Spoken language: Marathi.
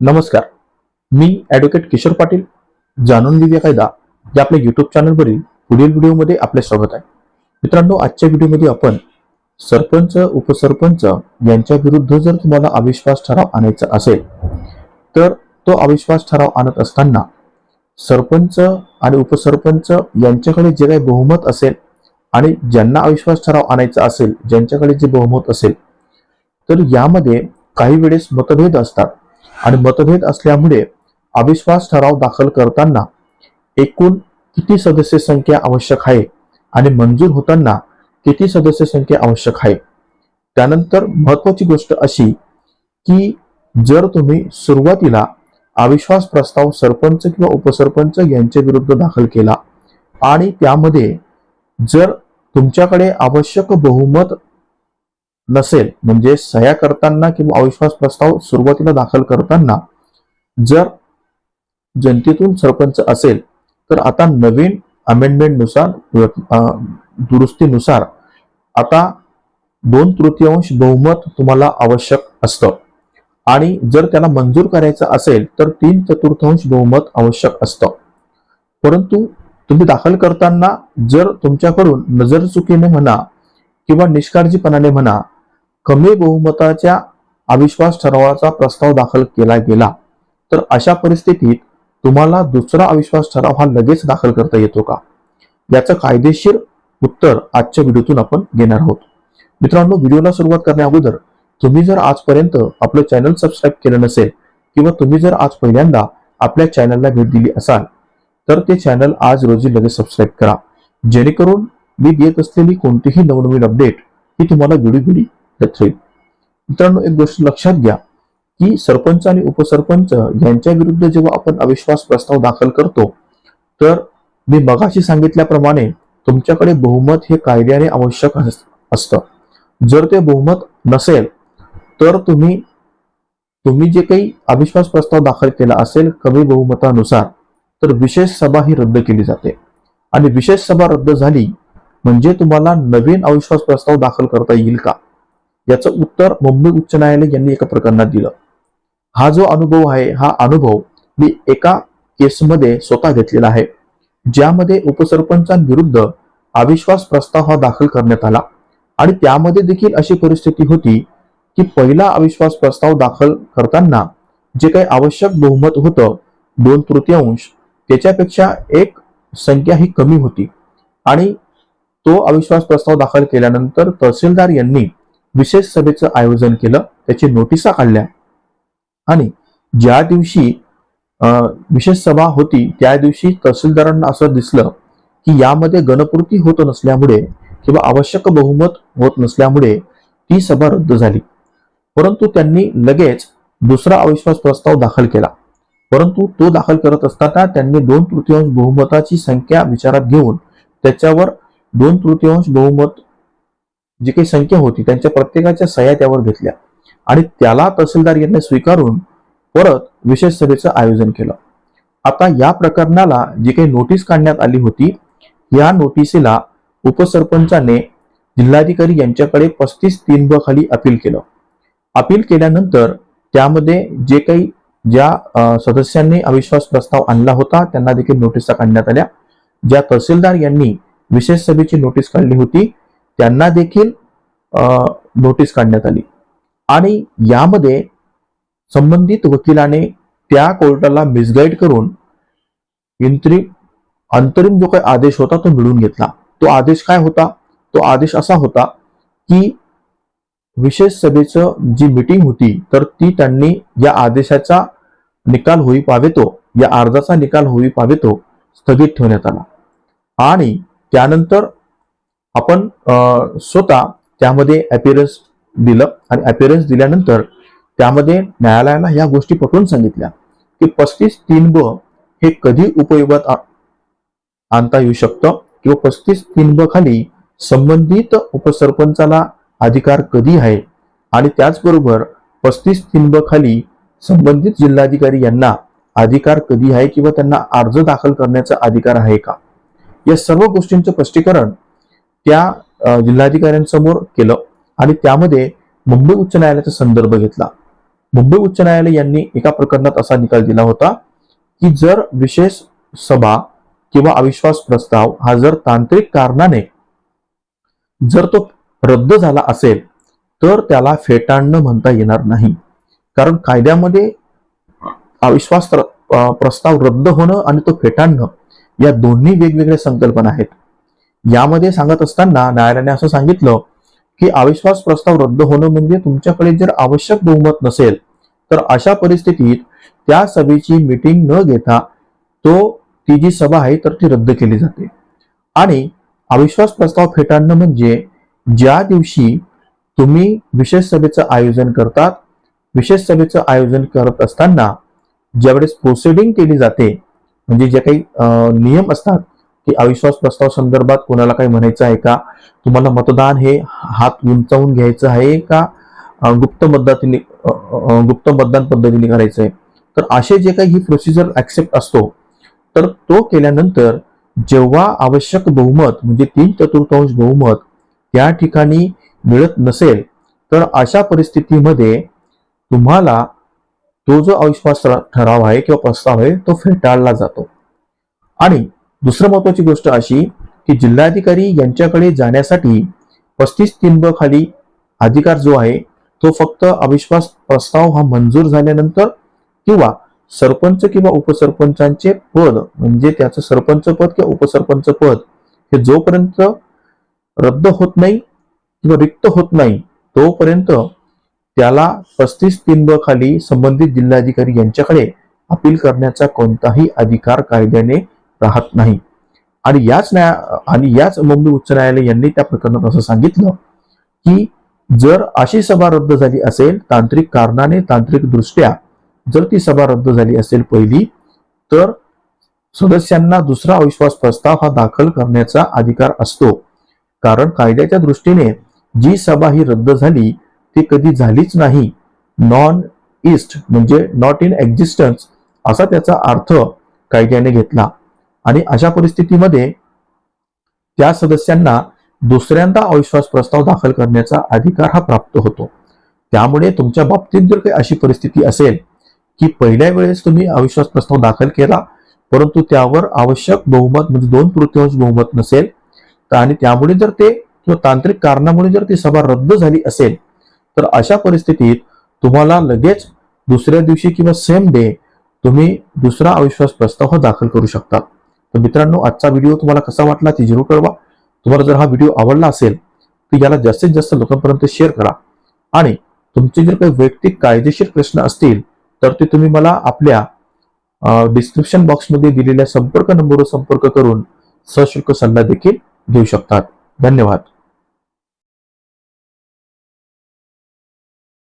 नमस्कार. मी ॲडव्होकेट किशोर पाटील. जाणून घेऊया कायदा या आपल्या युट्यूब चॅनलवरील पुढील व्हिडिओमध्ये आपले स्वागत आहे. मित्रांनो, आजच्या व्हिडिओमध्ये आपण सरपंच उपसरपंच यांच्या विरुद्ध जर तुम्हाला अविश्वास ठराव आणायचा असेल तर तो अविश्वास ठराव आणत असताना सरपंच आणि उपसरपंच यांच्याकडे जे काही बहुमत असेल आणि ज्यांना अविश्वास ठराव आणायचा असेल, ज्यांच्याकडे जे बहुमत असेल, तर यामध्ये काही वेळेस मतभेद असतात आणि मतभेद असल्यामुळे अविश्वास ठराव दाखल करताना एकूण किती सदस्य संख्या आवश्यक आहे आणि मंजूर होताना किती सदस्य संख्या आवश्यक आहे. त्यानंतर महत्वाची गोष्ट अशी की जर तुम्ही सुरुवातीला अविश्वास प्रस्ताव सरपंच किंवा उपसरपंच यांच्या विरुद्ध दाखल केला आणि त्यामध्ये जर तुमच्याकडे आवश्यक बहुमत नसेल, म्हणजे सह्या करताना किंवा अविश्वास प्रस्ताव सुरुवातीला दाखल करताना जर जनतेतून सरपंच असेल तर आता नवीन अमेंडमेंट नुसार दुरुस्तीनुसार आता 2/3 बहुमत तुम्हाला आवश्यक असतं आणि जर त्याला मंजूर करायचं असेल तर 3/4 बहुमत आवश्यक असतं. परंतु तुम्ही दाखल करताना जर तुमच्याकडून नजरचुकीने म्हणा किंवा निष्काळजीपणाने म्हणा कमी बहुमताच्या अविश्वास ठरावाचा प्रस्ताव दाखल केला गेला तर अशा परिस्थितीत तुम्हाला दुसरा अविश्वास ठराव हा लगेच दाखल करता येतो का, याचं कायदेशीर उत्तर आजच्या व्हिडिओतून आपण घेणार आहोत. मित्रांनो, व्हिडिओला सुरुवात करण्या अगोदर तुम्ही जर आजपर्यंत आपलं चॅनल सबस्क्राईब केलं नसेल किंवा तुम्ही जर आज पहिल्यांदा आपल्या चॅनलला भेट दिली असाल तर ते चॅनल आज रोजी लगेच सबस्क्राईब करा, जेणेकरून मी देत असलेली कोणतीही नवनवीन अपडेट ही तुम्हाला वेळोवेळी देत राहील. मित्रांनो, एक गोष्ट लक्षात घ्या की सरपंच आणि उपसरपंच यांच्या विरुद्ध जेव्हा आपण अविश्वास प्रस्ताव दाखल करतो तर मी मगाशी सांगितल्याप्रमाणे तुमच्याकडे बहुमत हे कायद्याने आवश्यक असतं. जर ते बहुमत नसेल तर तुम्ही जे काही अविश्वास प्रस्ताव दाखल केला असेल कमी बहुमतानुसार तर विशेष सभा ही रद्द केली जाते आणि विशेष सभा रद्द झाली म्हणजे तुम्हाला नवीन अविश्वास प्रस्ताव दाखल करता येईल का, याचं उत्तर मुंबई उच्च न्यायालय यांनी एका प्रकरणात दिलं. हा जो अनुभव आहे हा अनुभव मी एका केसमध्ये स्वतः घेतलेला आहे, ज्यामध्ये उपसरपंचांविरुद्ध अविश्वास प्रस्ताव हा दाखल करण्यात आला आणि त्यामध्ये देखील अशी परिस्थिती होती की पहिला अविश्वास प्रस्ताव दाखल करताना जे काही आवश्यक बहुमत होतं 2/3 त्याच्यापेक्षा एक संख्या ही कमी होती आणि तो अविश्वास प्रस्ताव दाखल केल्यानंतर तहसीलदार यांनी विशेष सभेचं आयोजन केलं, त्याची नोटिसा काढल्या आणि ज्या दिवशी विशेष सभा होती त्या दिवशी तहसीलदारांना असं दिसलं की यामध्ये गणपूर्ती होत नसल्यामुळे किंवा आवश्यक बहुमत होत नसल्यामुळे ती सभा रद्द झाली. परंतु त्यांनी लगेच दुसरा अविश्वास प्रस्ताव दाखल केला, परंतु तो दाखल करत असताना त्यांनी 2/3 बहुमताची संख्या विचारात घेऊन त्याच्यावर 2/3 बहुमत जी काही संख्या होती त्यांच्या प्रत्येकाच्या सह्या त्यावर घेतल्या आणि त्याला तहसीलदार यांनी स्वीकारून परत विशेष सभेचं आयोजन केलं. आता या प्रकरणाला जी काही नोटीस काढण्यात आली होती या नोटिसीला उपसरपंचाने जिल्हाधिकारी यांच्याकडे 35(3) खाली अपील केलं. अपील केल्यानंतर त्यामध्ये जे काही ज्या सदस्यांनी अविश्वास प्रस्ताव आणला होता त्यांना देखील नोटिसा काढण्यात आल्या. ज्या तहसीलदार यांनी विशेष सभेची नोटीस काढली होती त्यांना देखील नोटीस काढण्यात आली आणि यामध्ये संबंधित वकिलाने त्या कोर्टाला मिसगाईड करून अंतरिम जो काही आदेश होता तो मिळवून घेतला. तो आदेश काय होता? तो आदेश असा होता की विशेष सभेचं जी मीटिंग होती तर ती त्यांनी या आदेशाचा निकाल होई पावेतो, या अर्जाचा निकाल होई पावेतो स्थगित ठेवण्यात आला आणि त्यानंतर आपण स्वतः त्यामध्ये अपीअरन्स दिलं आणि अपीअरन्स दिल्यानंतर त्यामध्ये न्यायालयाला या गोष्टी पटवून सांगितल्या की 35(3) हे कधी उपयोगात आणता येऊ शकतं किंवा 35(3) खाली संबंधित उपसरपंचाला अधिकार कधी आहे आणि त्याचबरोबर 35(3) खाली संबंधित जिल्हाधिकारी यांना अधिकार कधी आहे किंवा त्यांना अर्ज दाखल करण्याचा अधिकार आहे का, या सर्व गोष्टींचं स्पष्टीकरण त्या जिल्हाधिकाऱ्यांसमोर केलं आणि त्यामध्ये मुंबई उच्च न्यायालयाचा संदर्भ घेतला. मुंबई उच्च न्यायालय यांनी एका प्रकरणात असा निकाल दिला होता की जर विशेष सभा किंवा अविश्वास प्रस्ताव हा जर तांत्रिक कारणाने जर तो रद्द झाला असेल तर त्याला फेटाळणं म्हणता येणार नाही. कारण कायद्यामध्ये अविश्वास प्रस्ताव रद्द होणं आणि तो फेटाळणं या दोन्ही वेगवेगळ्या संकल्पना आहेत. यामध्ये सांगत असताना न्यायालयाने असं सांगितलं की अविश्वास प्रस्ताव रद्द होणं म्हणजे तुमच्याकडे जर आवश्यक बहुमत नसेल तर अशा परिस्थितीत त्या सभेची मीटिंग न घेता ती जी सभा आहे तर ती रद्द केली जाते. आणि अविश्वास प्रस्ताव फेटाळणं म्हणजे ज्या दिवशी तुम्ही विशेष सभेचं आयोजन करतात, विशेष सभेचं आयोजन करत असताना ज्यावेळेस प्रोसिडिंग केली जाते, म्हणजे जे काही नियम असतात की अविश्वास प्रस्ताव संदर्भात कोणाला काही म्हणायचं आहे का, तुम्हाला मतदान हे हात उंचावून घ्यायचं आहे का गुप्त मतदान पद्धतीने करायचं आहे, तर असे जे काही ही प्रोसिजर ऍक्सेप्ट असतो तर तो केल्यानंतर जेव्हा आवश्यक बहुमत म्हणजे 3/4 बहुमत त्या ठिकाणी मिळत नसेल तर अशा परिस्थितीमध्ये तुम्हाला तो जो अविश्वास ठराव आहे किंवा प्रस्ताव आहे तो फेटाळला जातो. आणि दुसरी महत्वाची गोष्ट अशी की जिल्हाधिकारी यांच्याकडे जाण्यासाठी 35(3) खाली अधिकार जो आहे तो फक्त अविश्वास प्रस्ताव हा मंजूर झाल्यानंतर किंवा सरपंच किंवा उपसरपंचांचे पद म्हणजे त्याचं सरपंच पद किंवा उपसरपंच पद हे जोपर्यंत रद्द होत नाही किंवा रिक्त होत नाही तोपर्यंत त्याला 35(3) खाली संबंधित जिल्हाधिकारी यांच्याकडे अपील करण्याचा कोणताही अधिकार कायद्याने राहत नाही. आणि याच मुंबई उच्च न्यायालय यांनी त्या प्रकरणात असं सांगितलं की जर अशी सभा रद्द झाली असेल तांत्रिक कारणाने, तांत्रिक दृष्ट्या जर ती सभा रद्द झाली असेल पहिली, तर सदस्यांना दुसरा अविश्वास प्रस्ताव हा दाखल करण्याचा अधिकार असतो. कारण कायद्याच्या दृष्टीने जी सभा ही रद्द झाली ती कधी झालीच नाही, नॉन इस्ट म्हणजे नॉट इन एक्झिस्टन्स असा त्याचा अर्थ कायद्याने घेतला. आणि अशा परिस्थितीमध्ये त्या सदस्यांना दुसऱ्यांदा अविश्वास प्रस्ताव दाखल करण्याचा अधिकार हा प्राप्त होतो. त्यामुळे तुमच्या बाबतीत जर काही अशी परिस्थिती असेल की पहिल्या वेळेस तुम्ही अविश्वास प्रस्ताव दाखल केला परंतु त्यावर आवश्यक बहुमत म्हणजे 2/3 बहुमत नसेल आणि त्यामुळे जर ते किंवा तांत्रिक कारणामुळे जर ती सभा रद्द झाली असेल तर अशा परिस्थितीत तुम्हाला लगेच दुसऱ्या दिवशी किंवा सेम डे तुम्ही दुसरा अविश्वास प्रस्ताव दाखल करू शकता. तर मित्रांनो, आजचा व्हिडिओ तुम्हाला कसा वाटला ते जरूर कळवा. तुम्हाला जर हा व्हिडिओ आवडला असेल तर याला जास्तीत जास्त लोकांपर्यंत शेअर करा. आणि तुमचे जर काही वैयक्तिक कायदेशीर प्रश्न असतील तर ते तुम्ही मला आपल्या डिस्क्रिप्शन बॉक्समध्ये दिलेल्या संपर्क नंबरवर संपर्क करून सशुल्क सल्ला देखील घेऊ शकतात. धन्यवाद.